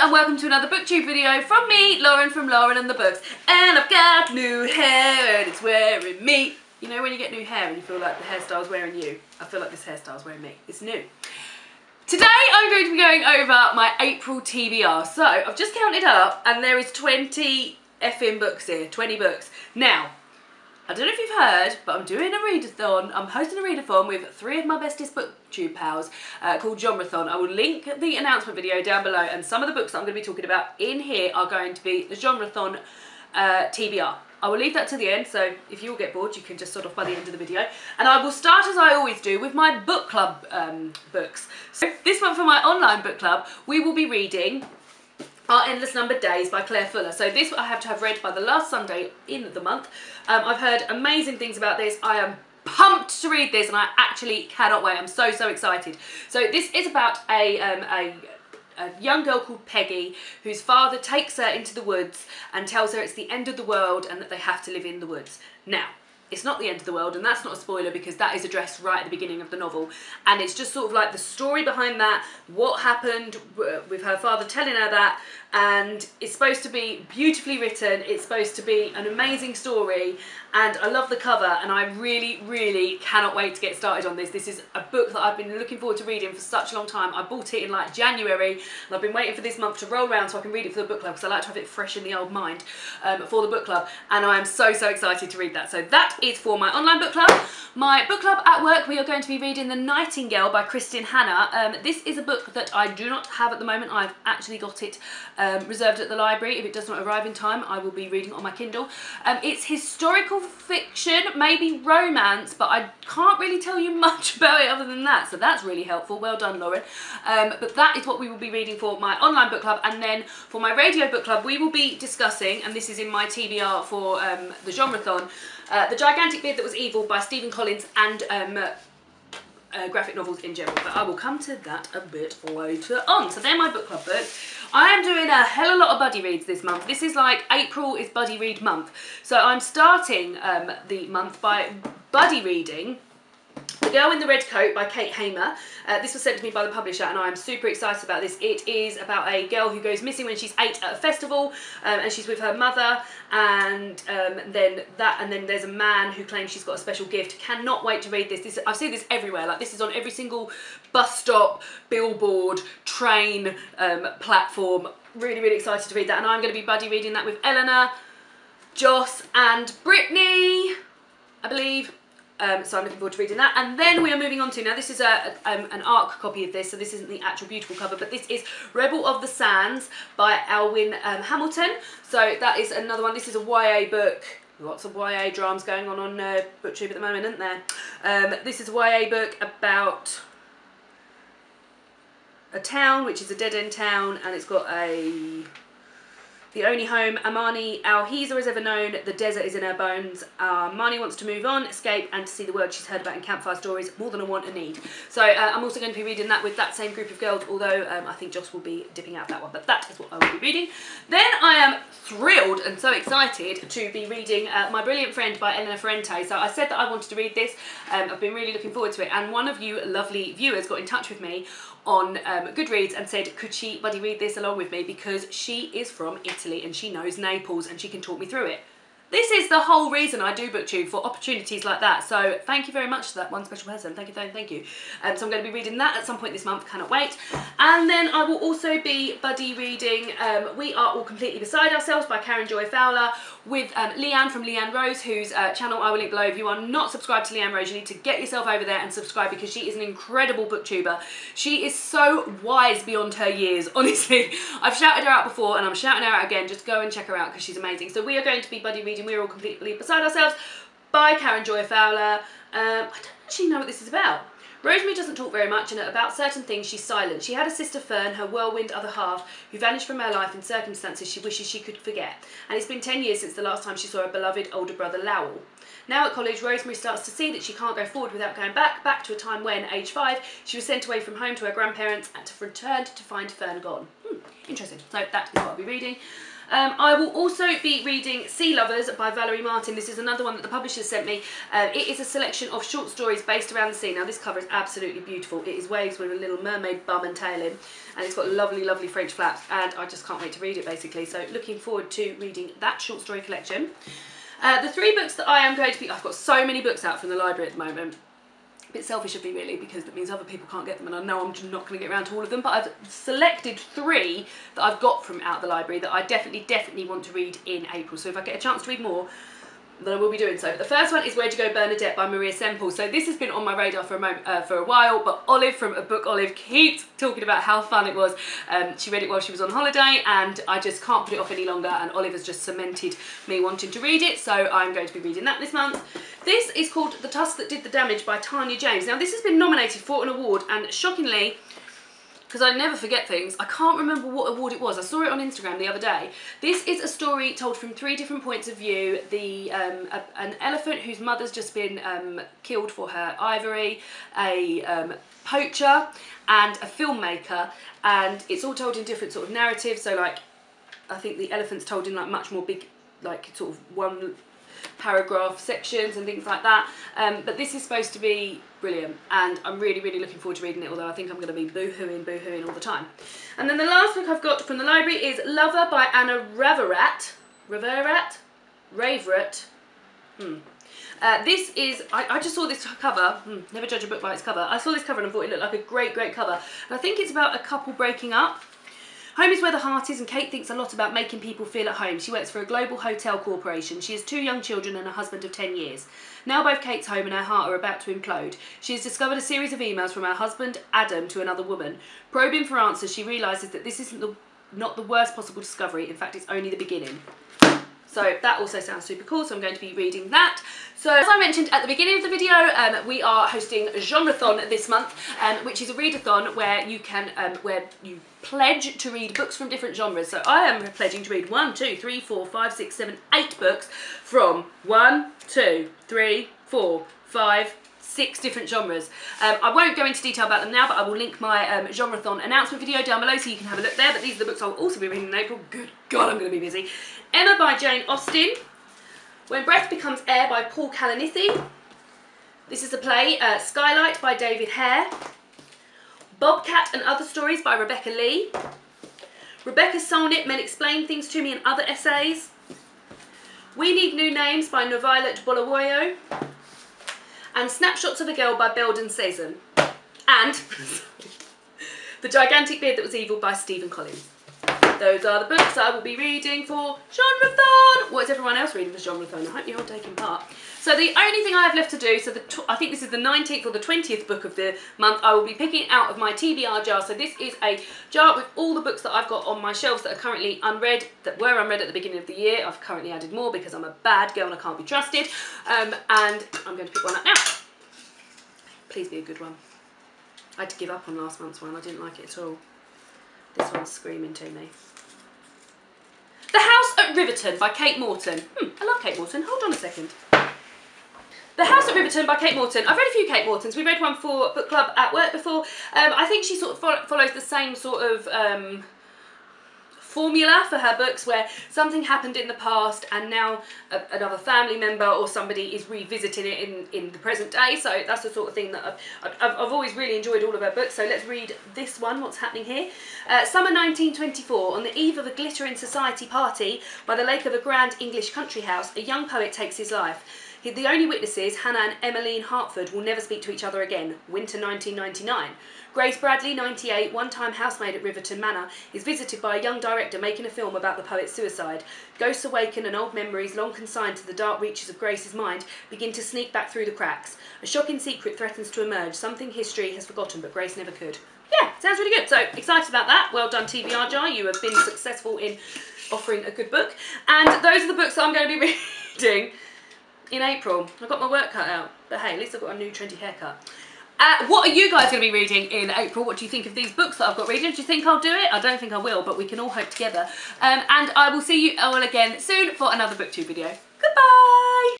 and welcome to another booktube video from me, Lauren from Lauren and the Books. And I've got new hair and it's wearing me. You know when you get new hair and you feel like the hairstyle's wearing you? I feel like this hairstyle's wearing me. It's new. Today I'm going to be going over my April TBR. So I've just counted up and there is 20 effing books here, 20 books. Now, I don't know if you've heard, but I'm doing a readathon. I'm hosting a readathon with 3 of my bestest booktube pals called Genreathon. I will link the announcement video down below, and some of the books that I'm going to be talking about in here are going to be the Genreathon TBR. I will leave that to the end, so if you all get bored, you can just sort of by the end of the video. And I will start, as I always do, with my book club books. So this month for my online book club, we will be reading Our Endless Numbered Days by Claire Fuller. So this I have to have read by the last Sunday in the month. I've heard amazing things about this. I am pumped to read this and I actually cannot wait. I'm so excited. So this is about a young girl called Peggy whose father takes her into the woods and tells her it's the end of the world and that they have to live in the woods. Now, it's not the end of the world, and that's not a spoiler because that is addressed right at the beginning of the novel, and it's just sort of like the story behind that, what happened with her father telling her that, and it's supposed to be beautifully written, it's supposed to be an amazing story, and I love the cover, and I really cannot wait to get started on this. This is a book that I've been looking forward to reading for such a long time. I bought it in like January, and I've been waiting for this month to roll around so I can read it for the book club because I like to have it fresh in the old mind for the book club, and I am so excited to read that. So that is for my online book club. My book club at work, we are going to be reading The Nightingale by Kristin Hannah. This is a book that I do not have at the moment. I've actually got it reserved at the library. If it does not arrive in time, I will be reading it on my Kindle. It's historical fiction, maybe romance, but I can't really tell you much about it other than that, so that's really helpful. Well done, Lauren. But that is what we will be reading for my online book club, and then for my radio book club we will be discussing, and this is in my TBR for the Genreathon, The Gigantic Beard That Was Evil by Stephen Collins, and graphic novels in general, but I will come to that a bit later on. So they're my book club books. I am doing a hell of a lot of buddy reads this month. This is like April is buddy read month. So I'm starting the month by buddy reading The Girl in the Red Coat by Kate Hamer. This was sent to me by the publisher and I am super excited about this. It is about a girl who goes missing when she's 8 at a festival, and she's with her mother, and then there's a man who claims she's got a special gift. Cannot wait to read this. I see this everywhere. Like, this is on every single bus stop, billboard, train, platform. Really excited to read that, and I'm going to be buddy reading that with Eleanor, Joss and Brittany, I believe. So I'm looking forward to reading that. And then we are moving on to, now this is an ARC copy of this, so this isn't the actual beautiful cover, but this is Rebel of the Sands by Alwyn Hamilton. So that is another one. This is a YA book. Lots of YA dramas going on BookTube at the moment, isn't there? This is a YA book about a town, which is a dead-end town, and it's got the only home Amani Alhiza has ever known. The desert is in her bones. Marnie wants to move on, escape, and to see the world she's heard about in campfire stories. More than a want, a need. So I'm also going to be reading that with that same group of girls, although I think Joss will be dipping out that one. But that is what I will be reading. Then I am thrilled and so excited to be reading My Brilliant Friend by Eleanor Ferrante. So I said that I wanted to read this. I've been really looking forward to it. And one of you lovely viewers got in touch with me on Goodreads and said, could she buddy read this along with me, because she is from Italy and she knows Naples and she can talk me through it. This is the whole reason I do BookTube, for opportunities like that. So thank you very much to that one special person. Thank you. So I'm going to be reading that at some point this month. Cannot wait. And then I will also be buddy reading We Are All Completely Beside Ourselves by Karen Joy Fowler with Leanne from Leanne Rose, whose channel I will link below. If you are not subscribed to Leanne Rose, you need to get yourself over there and subscribe, because she is an incredible booktuber. She is so wise beyond her years, honestly. I've shouted her out before and I'm shouting her out again. Just go and check her out because she's amazing. So we are going to be buddy reading We're All Completely Beside Ourselves by Karen Joy Fowler. I don't actually know what this is about. Rosemary doesn't talk very much, and about certain things she's silent. She had a sister Fern, her whirlwind other half, who vanished from her life in circumstances she wishes she could forget. And it's been 10 years since the last time she saw her beloved older brother Lowell. Now at college, Rosemary starts to see that she can't go forward without going back to a time when, age 5, she was sent away from home to her grandparents and to returned to find Fern gone. Interesting. So that is what I'll be reading. I will also be reading Sea Lovers by Valerie Martin. This is another one that the publisher sent me. It is a selection of short stories based around the sea. Now this cover is absolutely beautiful. It is waves with a little mermaid bum and tail in, and it's got lovely, lovely French flaps, and I just can't wait to read it basically. So looking forward to reading that short story collection. The 3 books that I am going to be, I've got so many books out from the library at the moment. A bit selfish of me really, because that means other people can't get them, and I know I'm just not going to get around to all of them, but I've selected 3 that I've got from out the library that I definitely want to read in April. So if I get a chance to read more, then I will be doing so. The first one is Where'd You Go, Bernadette by Maria Semple. So this has been on my radar for a while, but Olive from A Book Olive keeps talking about how fun it was. She read it while she was on holiday, and I just can't put it off any longer, and Olive has just cemented me wanting to read it, so I'm going to be reading that this month. This is called The Tusk That Did the Damage by Tanya James. Now this has been nominated for an award, and shockingly, because I never forget things, I can't remember what award it was. I saw it on Instagram the other day. This is a story told from 3 different points of view. An elephant whose mother's just been killed for her ivory, a poacher, and a filmmaker, and it's all told in different sort of narratives. So like, I think the elephant's told in like much more big, like sort of one paragraph sections and things like that, but this is supposed to be brilliant, and I'm really looking forward to reading it, although I think I'm going to be boo-hooing all the time. And then the last book I've got from the library is Lover by Anna Raverat. This is, I just saw this cover, never judge a book by its cover. I saw this cover and I thought it looked like a great cover, and I think it's about a couple breaking up. Home is where the heart is, and Kate thinks a lot about making people feel at home. She works for a global hotel corporation. She has 2 young children and a husband of 10 years. Now both Kate's home and her heart are about to implode. She has discovered a series of emails from her husband, Adam, to another woman. Probing for answers, she realises that this isn't not the worst possible discovery. In fact, it's only the beginning. So that also sounds super cool, so I'm going to be reading that. So as I mentioned at the beginning of the video, we are hosting a Genreathon this month, which is a readathon where you can pledge to read books from different genres. So I am pledging to read 1, 2, 3, 4, 5, 6, 7, 8 books from 1, 2, 3, 4, 5, 6 different genres. I won't go into detail about them now, but I will link my Genreathon announcement video down below so you can have a look there. But these are the books I will also be reading in April. Good God, I'm going to be busy. Emma by Jane Austen. When Breath Becomes Air by Paul Kalanithi. This is a play. Skylight by David Hare. Bobcat and Other Stories by Rebecca Lee. Rebecca Solnit, Men Explain Things to Me and Other Essays. We Need New Names by Novailet Bolawoyo. And Snapshots of a Girl by Belden Cezanne. And The Gigantic Beard That Was Evil by Stephen Collins. Those are the books I will be reading for Genreathon. What is everyone else reading for Genreathon? I hope you're all taking part. So the only thing I have left to do, so I think this is the 19th or the 20th book of the month, I will be picking out of my TBR jar. So this is a jar with all the books that I've got on my shelves that are currently unread, that were unread at the beginning of the year. I've currently added more because I'm a bad girl and I can't be trusted. And I'm going to pick one up now. Please be a good one. I had to give up on last month's one. I didn't like it at all. This one's screaming to me. The House at Riverton by Kate Morton. I love Kate Morton. Hold on a second. The House at Riverton by Kate Morton. I've read a few Kate Mortons. We read one for book club at work before. I think she sort of follows the same sort of formula for her books, where something happened in the past and now another family member or somebody is revisiting it in the present day. So that's the sort of thing that I've always really enjoyed all of her books. So let's read this one, what's happening here. Summer 1924, on the eve of a glittering society party by the lake of a grand English country house, a young poet takes his life. The only witnesses, Hannah and Emmeline Hartford, will never speak to each other again. Winter 1999. Grace Bradley, 98, one-time housemaid at Riverton Manor, is visited by a young director making a film about the poet's suicide. Ghosts awaken and old memories, long consigned to the dark reaches of Grace's mind, begin to sneak back through the cracks. A shocking secret threatens to emerge, something history has forgotten but Grace never could. Yeah, sounds really good. So, excited about that. Well done, TBR Jar. You have been successful in offering a good book. And those are the books that I'm going to be reading in April. I've got my work cut out, but hey, at least I've got a new trendy haircut. What are you guys going to be reading in April? What do you think of these books that I've got reading? Do you think I'll do it? I don't think I will, but we can all hope together. And I will see you all again soon for another BookTube video. Goodbye!